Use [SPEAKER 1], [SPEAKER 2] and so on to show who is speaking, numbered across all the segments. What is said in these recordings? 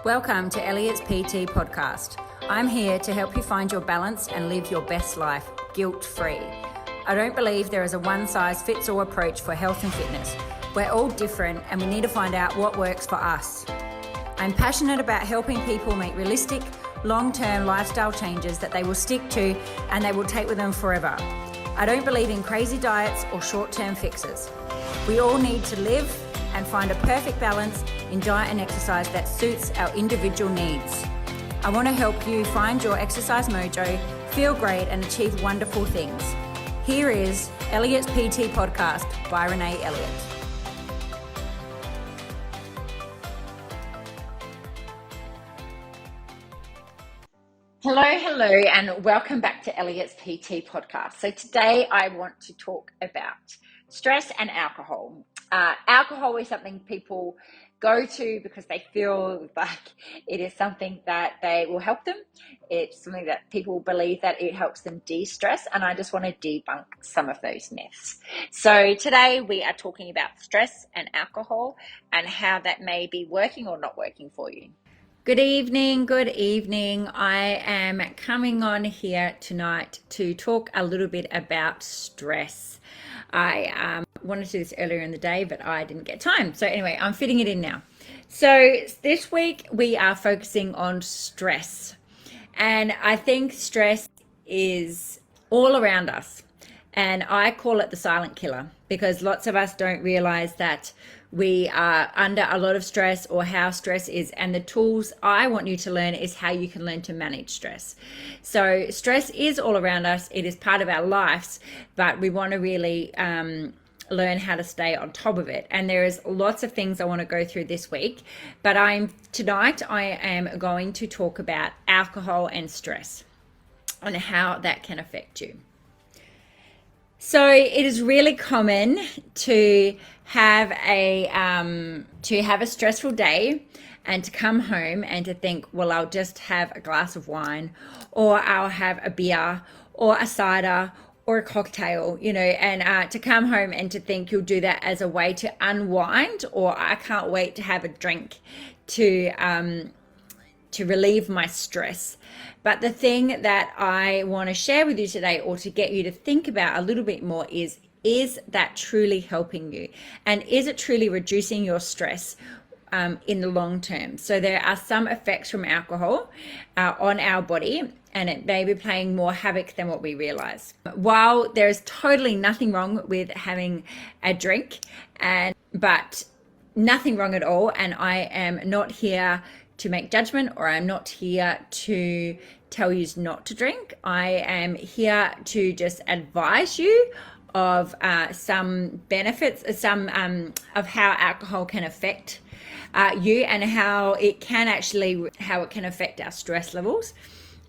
[SPEAKER 1] Welcome to Elliott's PT podcast. I'm here to help you find your balance and live your best life guilt-free. I don't believe there is a one-size-fits-all approach for health and fitness. We're all different and we need to find out what works for us. I'm passionate about helping people make realistic, long-term lifestyle changes that they will stick to and they will take with them forever. I don't believe in crazy diets or short-term fixes. We all need to live and find a perfect balance in diet and exercise that suits our individual needs. I want to help you find your exercise mojo, feel great and achieve wonderful things. Here is Elliott's PT podcast by Renae Elliott. Hello, and welcome back to Elliott's PT podcast. So today I want to talk about stress and alcohol. Alcohol is something people go to because they feel like it is something that they will help them. It's something that people believe that it helps them de-stress, and I just want to debunk some of those myths. So today we are talking about stress and alcohol and how that may be working or not working for you. Good evening. I am coming on here tonight to talk a little bit about stress. I wanted to do this earlier in the day, but I didn't get time. So anyway, I'm fitting it in now. So this week we are focusing on stress. And I think stress is all around us. And I call it the silent killer because lots of us don't realize that we are under a lot of stress or how stress is. And the tools I want you to learn is how you can learn to manage stress. So stress is all around us. It is part of our lives, but we want to really learn how to stay on top of it. And there is lots of things I want to go through this week, but tonight I am going to talk about alcohol and stress and how that can affect you. So it is really common to have a stressful day and to come home and to think, well, I'll just have a glass of wine, or I'll have a beer or a cider or a cocktail, and to come home and to think you'll do that as a way to unwind, or I can't wait to have a drink to relieve my stress. But the thing that I want to share with you today, or to get you to think about a little bit more, is that truly helping you? And is it truly reducing your stress in the long term? So there are some effects from alcohol on our body, and it may be playing more havoc than what we realize. While there is totally nothing wrong with having a drink, but nothing wrong at all, and I am not here to make judgment, or I'm not here to tell you not to drink. I am here to just advise you of some benefits, of how alcohol can affect you, and how it can affect our stress levels,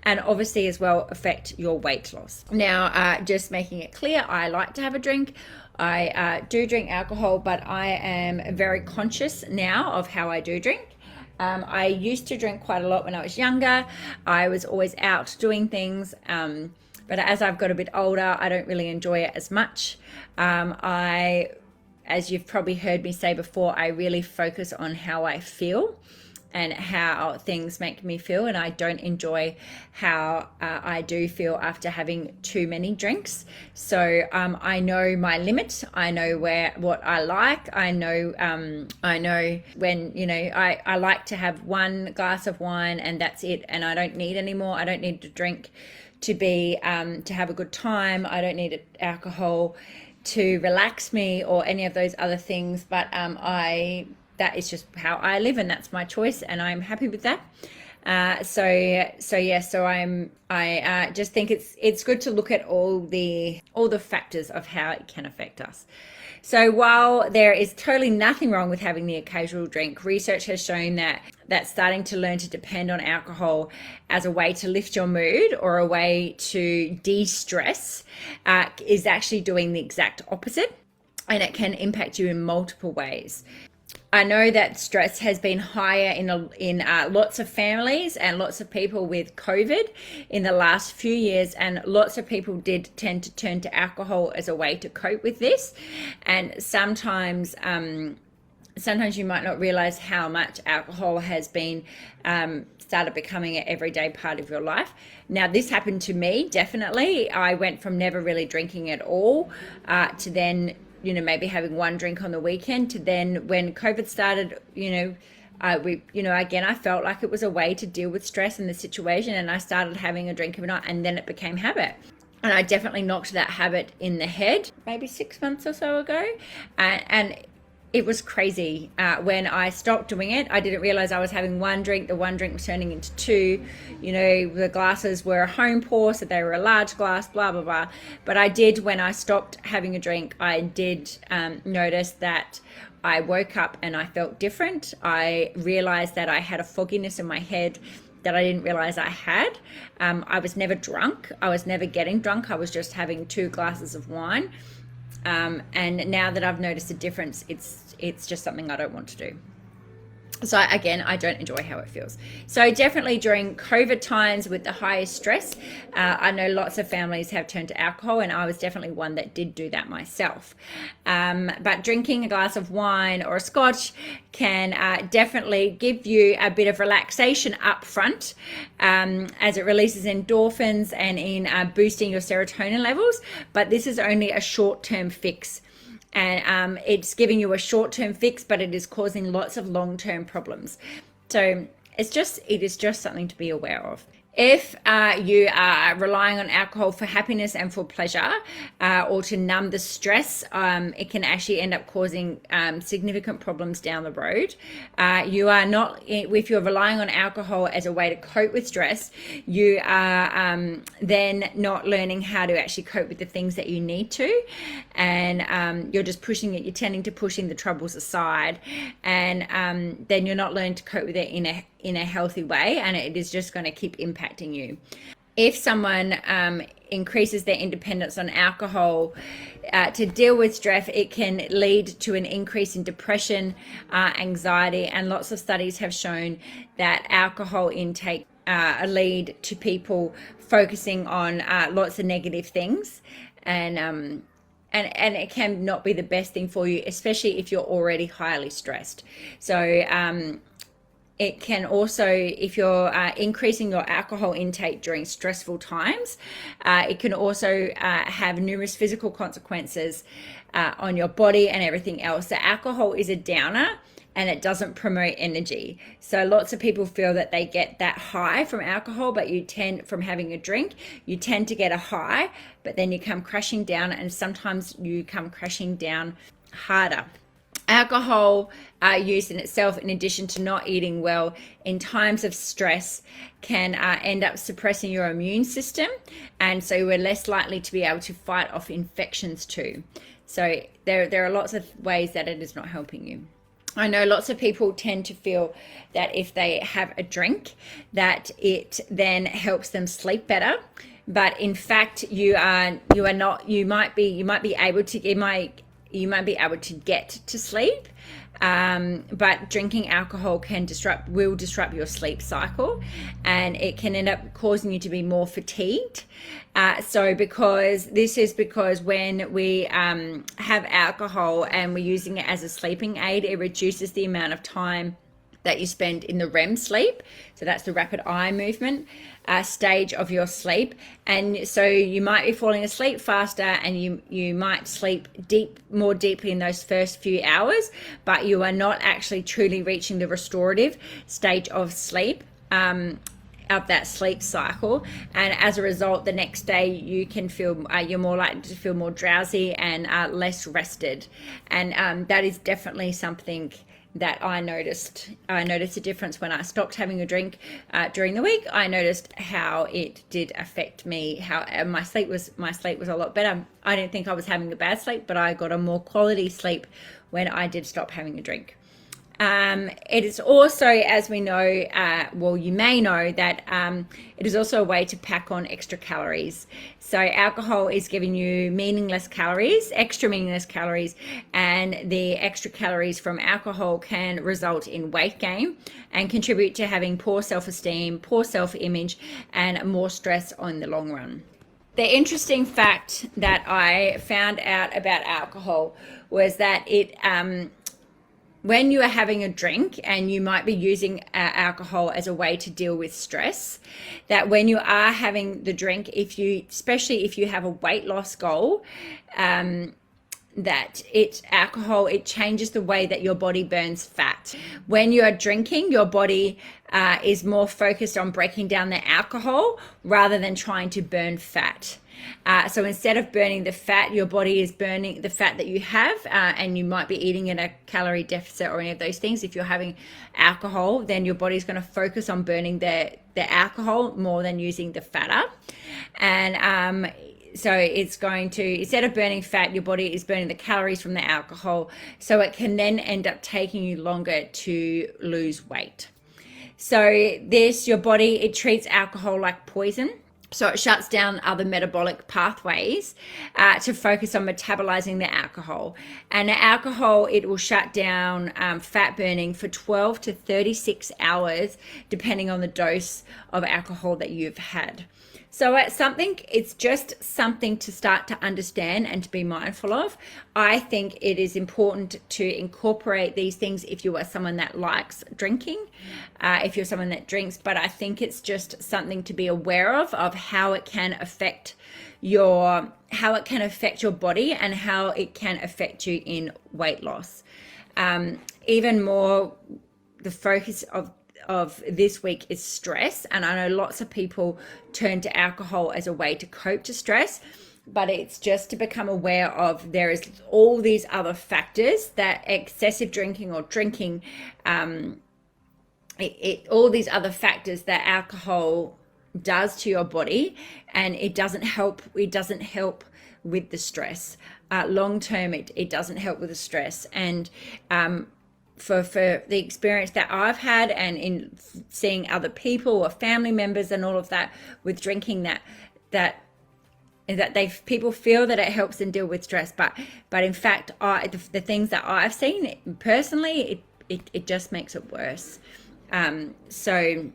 [SPEAKER 1] and obviously as well affect your weight loss. Now, just making it clear, I like to have a drink. I do drink alcohol, but I am very conscious now of how I do drink. I used to drink quite a lot when I was younger. I was always out doing things. But as I've got a bit older, I don't really enjoy it as much. As you've probably heard me say before, I really focus on how I feel and how things make me feel. And I don't enjoy how I do feel after having too many drinks. So I know my limit. I know what I like. I know when, I like to have one glass of wine and that's it. And I don't need any more. I don't need to drink to have a good time. I don't need alcohol to relax me or any of those other things. But that is just how I live, and that's my choice, and I'm happy with that. So I just think it's good to look at all the factors of how it can affect us. So while there is totally nothing wrong with having the occasional drink, research has shown that starting to learn to depend on alcohol as a way to lift your mood or a way to de-stress is actually doing the exact opposite, and it can impact you in multiple ways. I know that stress has been higher in lots of families and lots of people with COVID in the last few years, and lots of people did tend to turn to alcohol as a way to cope with this. And sometimes sometimes you might not realize how much alcohol has been started becoming an everyday part of your life. Now, this happened to me, definitely. I went from never really drinking at all to then, maybe having one drink on the weekend, to then when COVID started, again, I felt like it was a way to deal with stress in the situation, and I started having a drink every night, and then it became habit. And I definitely knocked that habit in the head maybe 6 months or so ago. And it was crazy. When I stopped doing it, I didn't realize I was having one drink. The one drink was turning into two. The glasses were a home pour, so they were a large glass, blah, blah, blah. But I did, when I stopped having a drink, I did notice that I woke up and I felt different. I realized that I had a fogginess in my head that I didn't realize I had. I was never drunk. I was never getting drunk. I was just having 2 glasses of wine. And now that I've noticed a difference, it's just something I don't want to do. So again, I don't enjoy how it feels. So definitely during COVID times with the highest stress, I know lots of families have turned to alcohol, and I was definitely one that did do that myself. But drinking a glass of wine or a scotch can definitely give you a bit of relaxation up front, as it releases endorphins and in boosting your serotonin levels. But this is only a short-term fix. And it's giving you a short-term fix, but it is causing lots of long-term problems. So it is just something to be aware of. If you are relying on alcohol for happiness and for pleasure, or to numb the stress, it can actually end up causing significant problems down the road. If you're relying on alcohol as a way to cope with stress, you are then not learning how to actually cope with the things that you need to, and you're just you're tending to pushing the troubles aside, and then you're not learning to cope with it in a healthy way, and it is just going to keep impacting you. If someone increases their independence on alcohol to deal with stress, it can lead to an increase in depression, anxiety, and lots of studies have shown that alcohol intake lead to people focusing on lots of negative things, and it can not be the best thing for you, especially if you're already highly stressed. So it can also, if you're increasing your alcohol intake during stressful times, it can also have numerous physical consequences on your body and everything else. So alcohol is a downer, and it doesn't promote energy. So lots of people feel that they get that high from alcohol, but from having a drink, you tend to get a high, but then you come crashing down, and sometimes you come crashing down harder. Alcohol use in itself, in addition to not eating well in times of stress, can end up suppressing your immune system, and so we're less likely to be able to fight off infections too. So there are lots of ways that it is not helping you. I know lots of people tend to feel that if they have a drink, that it then helps them sleep better. But in fact, you might be able to get to sleep, but drinking alcohol will disrupt your sleep cycle, and it can end up causing you to be more fatigued. Because when we have alcohol and we're using it as a sleeping aid, it reduces the amount of time that you spend in the REM sleep. So that's the rapid eye movement stage of your sleep. And so you might be falling asleep faster, and you might sleep more deeply in those first few hours, but you are not actually truly reaching the restorative stage of sleep, of that sleep cycle. And as a result, the next day you can feel you're more likely to feel more drowsy and less rested. And that is definitely something that I noticed. I noticed a difference when I stopped having a drink during the week. I noticed how it did affect me, how my sleep was a lot better. I didn't think I was having a bad sleep, but I got a more quality sleep when I did stop having a drink. It is also, as we know, you may know that it is also a way to pack on extra calories. So alcohol is giving you extra meaningless calories, and the extra calories from alcohol can result in weight gain and contribute to having poor self-esteem, poor self-image, and more stress on the long run. The interesting fact that I found out about alcohol was that when you are having a drink, and you might be using alcohol as a way to deal with stress, that when you are having the drink, especially if you have a weight loss goal, that alcohol, it changes the way that your body burns fat. When you are drinking, your body is more focused on breaking down the alcohol rather than trying to burn fat. So instead of burning the fat, your body is burning the fat that you have, and you might be eating in a calorie deficit or any of those things. If you're having alcohol, then your body's going to focus on burning the alcohol more than using the fat up. And so it's going to, instead of burning fat, your body is burning the calories from the alcohol. So it can then end up taking you longer to lose weight. So your body, it treats alcohol like poison. So it shuts down other metabolic pathways to focus on metabolizing the alcohol. And the alcohol, it will shut down fat burning for 12 to 36 hours, depending on the dose of alcohol that you've had. So it's just something to start to understand and to be mindful of. I think it is important to incorporate these things if you are someone that likes drinking, if you're someone that drinks, but I think it's just something to be aware of how it can affect your body and how it can affect you in weight loss. Even more, the focus of this week is stress, and I know lots of people turn to alcohol as a way to cope to stress, but it's just to become aware of there is all these other factors that excessive drinking or drinking, all these other factors that alcohol does to your body, and it doesn't help with the stress. Long term, it doesn't help with the stress. And for the experience that I've had, and in seeing other people or family members and all of that with drinking, that people feel that it helps them deal with stress, but in fact, the things that I've seen personally, it just makes it worse. So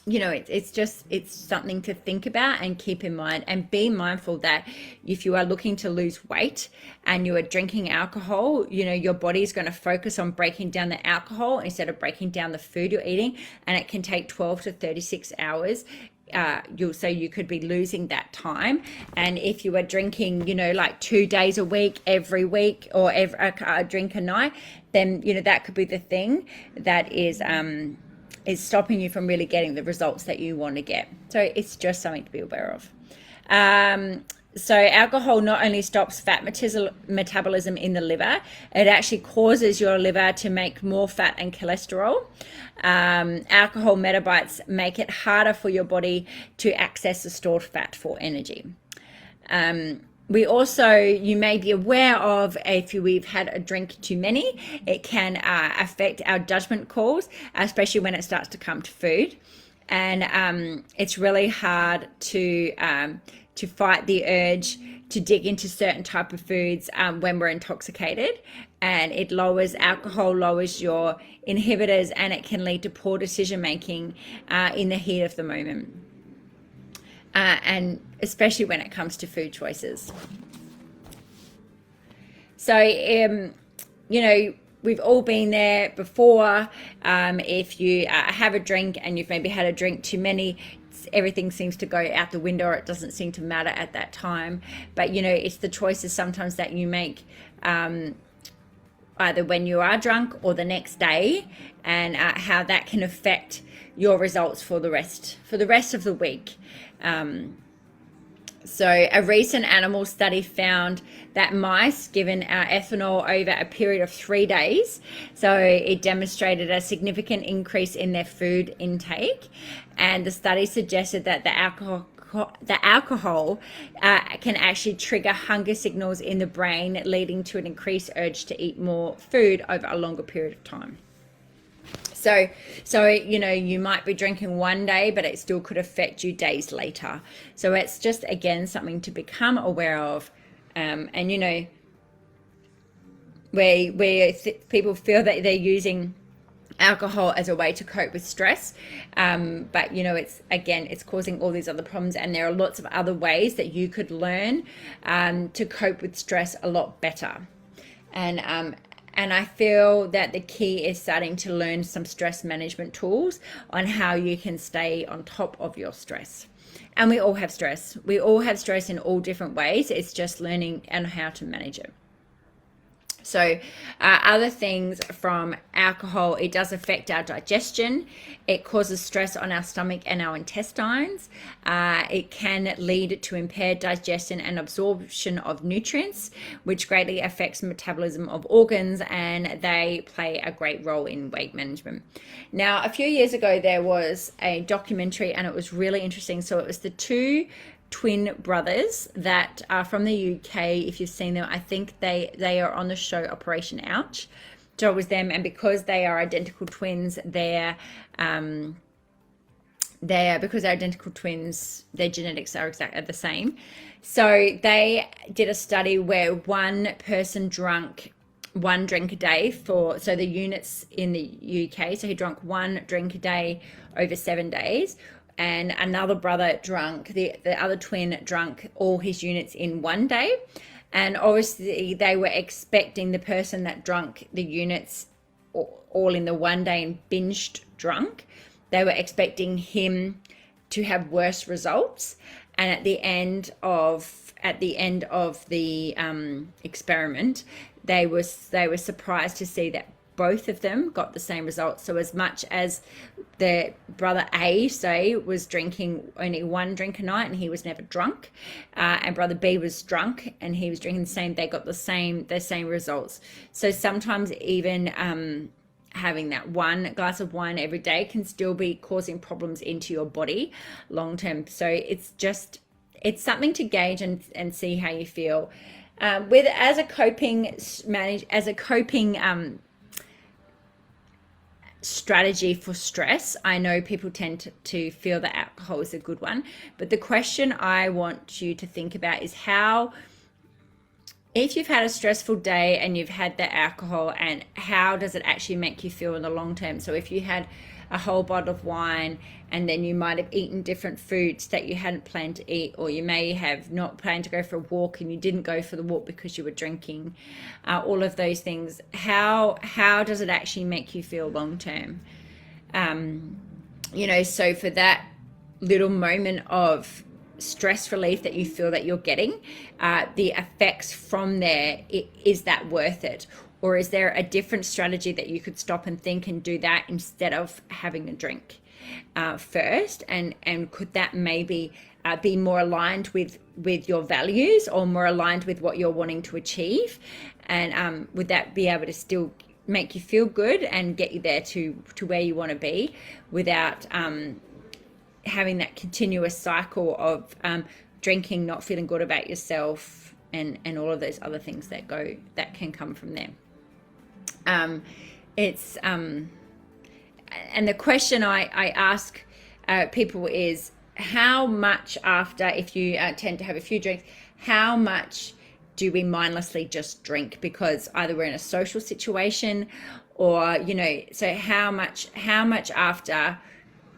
[SPEAKER 1] it's something to think about and keep in mind, and be mindful that if you are looking to lose weight and you are drinking alcohol, your body is going to focus on breaking down the alcohol instead of breaking down the food you're eating, and it can take 12 to 36 hours. So you could be losing that time. And if you are drinking, like 2 days a week, every week, or a drink a night, then that could be the thing that is stopping you from really getting the results that you want to get. So it's just something to be aware of. So alcohol not only stops fat metabolism in the liver, it actually causes your liver to make more fat and cholesterol. Alcohol metabolites make it harder for your body to access the stored fat for energy. You may be aware of, if we've had a drink too many, it can affect our judgment calls, especially when it starts to come to food. And it's really hard to fight the urge to dig into certain type of foods when we're intoxicated. And alcohol lowers your inhibitors, and it can lead to poor decision making in the heat of the moment. And especially when it comes to food choices. So, we've all been there before. If you have a drink and you've maybe had a drink too many, everything seems to go out the window, or it doesn't seem to matter at that time. But, it's the choices sometimes that you make either when you are drunk or the next day, and how that can affect your results for the rest of the week. So a recent animal study found that mice given ethanol over a period of 3 days, so it demonstrated a significant increase in their food intake, and the study suggested that the alcohol can actually trigger hunger signals in the brain, leading to an increased urge to eat more food over a longer period of time. So you might be drinking one day, but it still could affect you days later. So it's just, again, something to become aware of. And where people feel that they're using alcohol as a way to cope with stress, but it's causing all these other problems, and there are lots of other ways that you could learn to cope with stress a lot better. And And I feel that the key is starting to learn some stress management tools on how you can stay on top of your stress. And we all have stress. We all have stress in all different ways. It's just learning and how to manage it. So other things from alcohol, it does affect our digestion. It causes stress on our stomach and our intestines. It can lead to impaired digestion and absorption of nutrients, which greatly affects metabolism of organs, and they play a great role in weight management. Now, a few years ago, there was a documentary, and it was really interesting. So it was the two twin brothers that are from the UK. If you've seen them, I think they are on the show Operation Ouch. So it was them, and because they are identical twins, because they're identical twins, their genetics are exactly the same. So they did a study where one person drank one drink a day so the units in the UK. So he drank one drink a day over 7 days. And another brother drank, the other twin drank all his units in 1 day. And obviously they were expecting the person that drank the units all in the 1 day and binged drunk, they were expecting him to have worse results. And at the end of the experiment, they were surprised to see that both of them got the same results. So as much as the brother A, say, was drinking only one drink a night and he was never drunk, and brother B was drunk and he was drinking the same, they got the same results. So sometimes even having that one glass of wine every day can still be causing problems into your body long term. So it's something to gauge and see how you feel. As a coping strategy for stress, I know people tend to feel that alcohol is a good one, but the question I want you to think about is if you've had a stressful day and you've had the alcohol, and how does it actually make you feel in the long term? So if you had a whole bottle of wine and then you might have eaten different foods that you hadn't planned to eat, or you may have not planned to go for a walk and you didn't go for the walk because you were drinking, all of those things, how does it actually make you feel long term? So for that little moment of stress relief that you feel that you're getting, the effects from there, is that worth it? Or is there a different strategy that you could stop and think and do that instead of having a drink first? And could that maybe be more aligned with your values, or more aligned with what you're wanting to achieve? And would that be able to still make you feel good and get you there to where you want to be, without having that continuous cycle of drinking, not feeling good about yourself, and all of those other things that can come from there? And the question I ask people is, how much after, if you tend to have a few drinks, how much do we mindlessly just drink because either we're in a social situation, or so how much after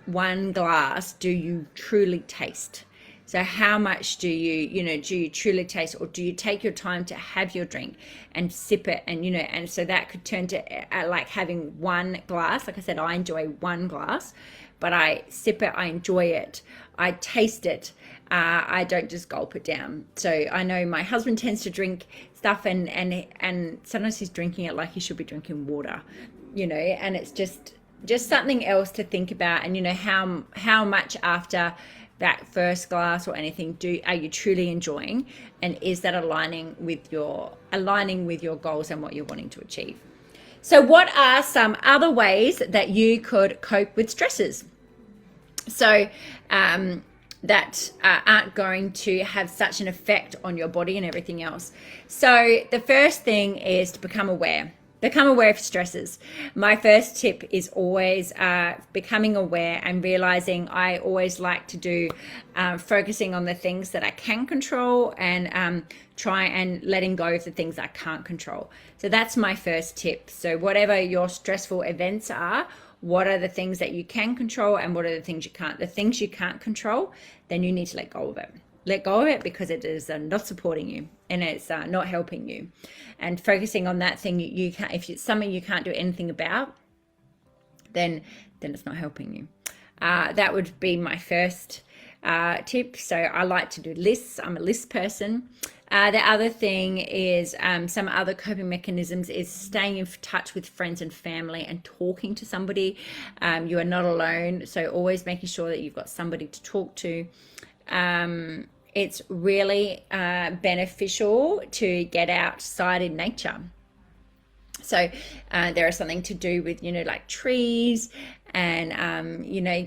[SPEAKER 1] one glass do you truly taste? So how much do you truly taste, or do you take your time to have your drink and sip it? And so that could turn to like having one glass. Like I said, I enjoy one glass, but I sip it, I enjoy it, I taste it. I don't just gulp it down. So I know my husband tends to drink stuff and sometimes he's drinking it like he should be drinking water, and it's just something else to think about. And how much after that first glass or anything are you truly enjoying, and is that aligning with your goals and what you're wanting to achieve? So what are some other ways that you could cope with stresses, so that aren't going to have such an effect on your body and everything else? So the first thing is to become aware of stresses. My first tip is always becoming aware and realizing. I always like to do focusing on the things that I can control, and try and letting go of the things I can't control. So that's my first tip. So whatever your stressful events are, what are the things that you can control, and what are the things you can't? The things you can't control, then you need to let go of it. let go of it because it is not supporting you and it's not helping you. And focusing on that thing you can't, if it's something you can't do anything about, then it's not helping you. That would be my first tip. So I like to do lists. I'm a list person. The other thing is some other coping mechanisms is staying in touch with friends and family and talking to somebody. You are not alone, so always making sure that you've got somebody to talk to. It's really beneficial to get outside in nature. So there is something to do with, like trees and,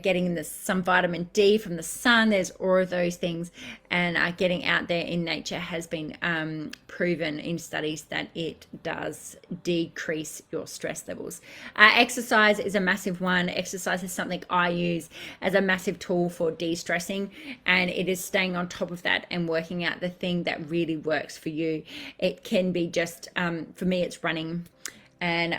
[SPEAKER 1] getting some vitamin D from the sun. There's all of those things. And getting out there in nature has been proven in studies that it does decrease your stress levels. Exercise is a massive one. Exercise is something I use as a massive tool for de-stressing, and it is staying on top of that and working out the thing that really works for you. It can be just, for me, it's running. And,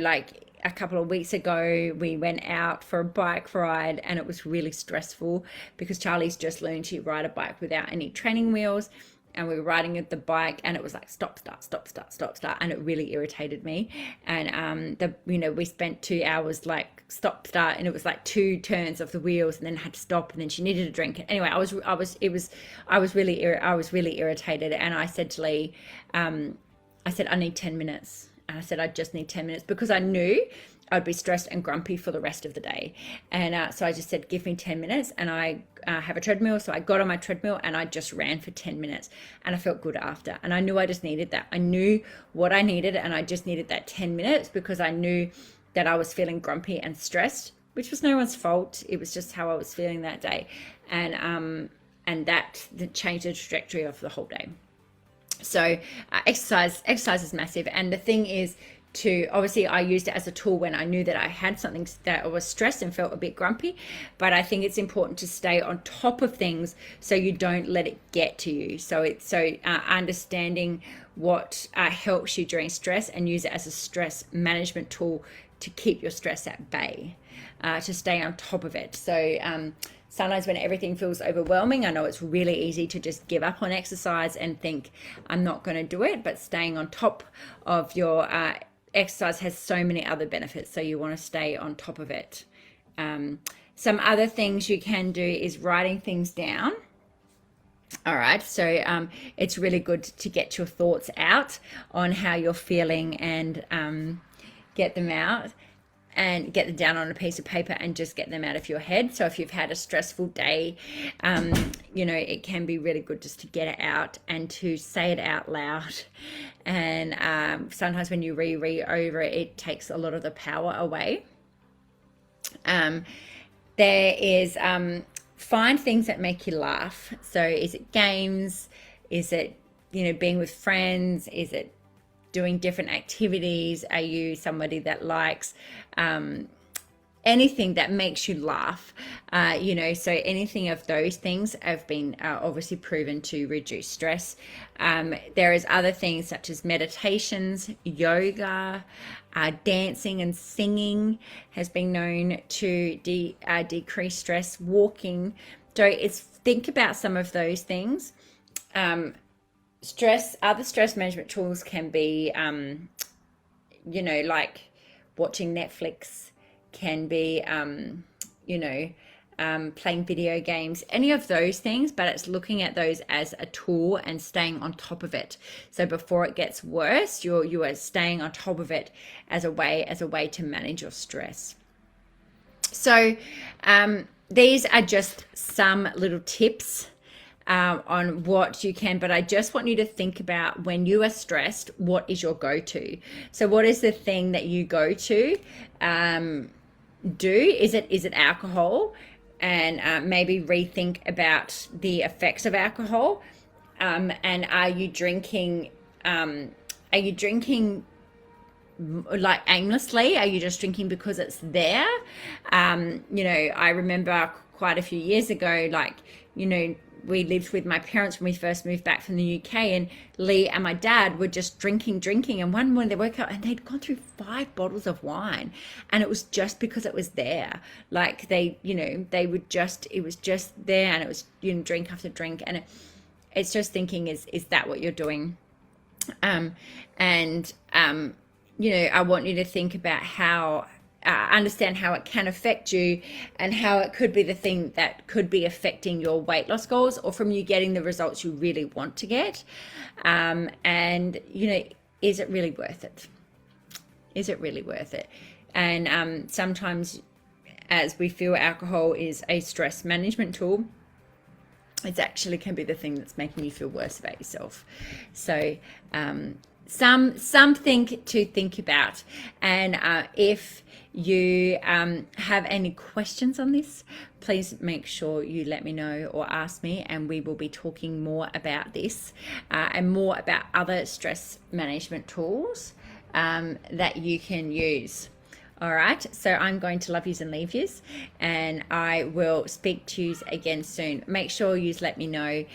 [SPEAKER 1] like a couple of weeks ago, we went out for a bike ride and it was really stressful because Charlie's just learned to ride a bike without any training wheels. And we were riding at the bike and it was like stop, start, stop, start, stop, start. And it really irritated me. And, we spent 2 hours like stop, start, and it was like 2 turns of the wheels and then had to stop, and then she needed a drink. Anyway, I was really irritated. And I said to Lee, I need 10 minutes. I said, I just need 10 minutes because I knew I'd be stressed and grumpy for the rest of the day. And so I just said, give me 10 minutes. And I have a treadmill. So I got on my treadmill and I just ran for 10 minutes and I felt good after. And I knew I just needed that. I knew what I needed, and I just needed that 10 minutes because I knew that I was feeling grumpy and stressed, which was no one's fault. It was just how I was feeling that day. And that changed the trajectory of the whole day. So exercise is massive. And the thing is obviously I used it as a tool when I knew that I had something that I was stressed and felt a bit grumpy, but I think it's important to stay on top of things so you don't let it get to you. So it's understanding what helps you during stress and use it as a stress management tool to keep your stress at bay, to stay on top of it. So sometimes when everything feels overwhelming, I know it's really easy to just give up on exercise and think, I'm not going to do it. But staying on top of your exercise has so many other benefits. So you want to stay on top of it. Some other things you can do is writing things down. All right. So it's really good to get your thoughts out on how you're feeling and get them out. And get them down on a piece of paper and just get them out of your head. So if you've had a stressful day, it can be really good just to get it out and to say it out loud. And sometimes when you reread over it, it takes a lot of the power away. There is find things that make you laugh. So is it games? Is it, being with friends? Is it doing different activities? Are you somebody that likes anything that makes you laugh? So anything of those things have been obviously proven to reduce stress. There is other things such as meditations, yoga, dancing and singing has been known to decrease stress. Walking. So think about some of those things. Other stress management tools can be, like watching Netflix, can be, playing video games, any of those things, but it's looking at those as a tool and staying on top of it. So before it gets worse, you are staying on top of it as a way to manage your stress. So these are just some little tips on what you can, but I just want you to think about when you are stressed, what is your go-to? So what is the thing that you go to do? Is it alcohol? And maybe rethink about the effects of alcohol. And are you drinking like aimlessly? Are you just drinking because it's there? I remember quite a few years ago, we lived with my parents when we first moved back from the UK, and Lee and my dad were just drinking. And one morning they woke up and they'd gone through 5 bottles of wine, and it was just because it was there. Like they would just, it was just there, and it was, drink after drink. And it's just thinking, is that what you're doing? I want you to think about how, understand how it can affect you, and how it could be the thing that could be affecting your weight loss goals, or from you getting the results you really want to get. Is it really worth it? Is it really worth it? And sometimes, as we feel alcohol is a stress management tool, it actually can be the thing that's making you feel worse about yourself. So something to think about. And if you have any questions on this, please make sure you let me know or ask me, and we will be talking more about this and more about other stress management tools that you can use. All right, so I'm going to love yous and leave yous, and I will speak to yous again soon. Make sure yous let me know.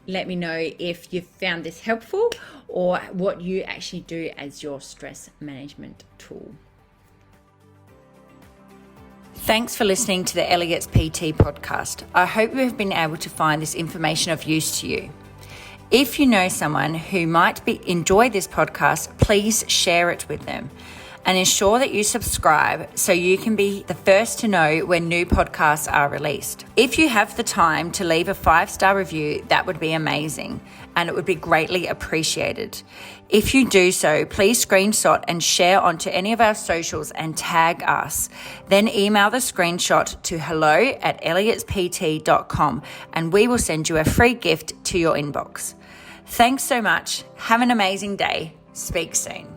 [SPEAKER 1] Let me know if you found this helpful, or what you actually do as your stress management tool. Thanks for listening to the Elliott's PT podcast. I hope you have been able to find this information of use to you. If you know someone who might enjoy this podcast, please share it with them, and ensure that you subscribe so you can be the first to know when new podcasts are released. If you have the time to leave a 5-star review, that would be amazing, and it would be greatly appreciated. If you do so, please screenshot and share onto any of our socials and tag us. Then email the screenshot to hello@elliotspt.com, and we will send you a free gift to your inbox. Thanks so much. Have an amazing day. Speak soon.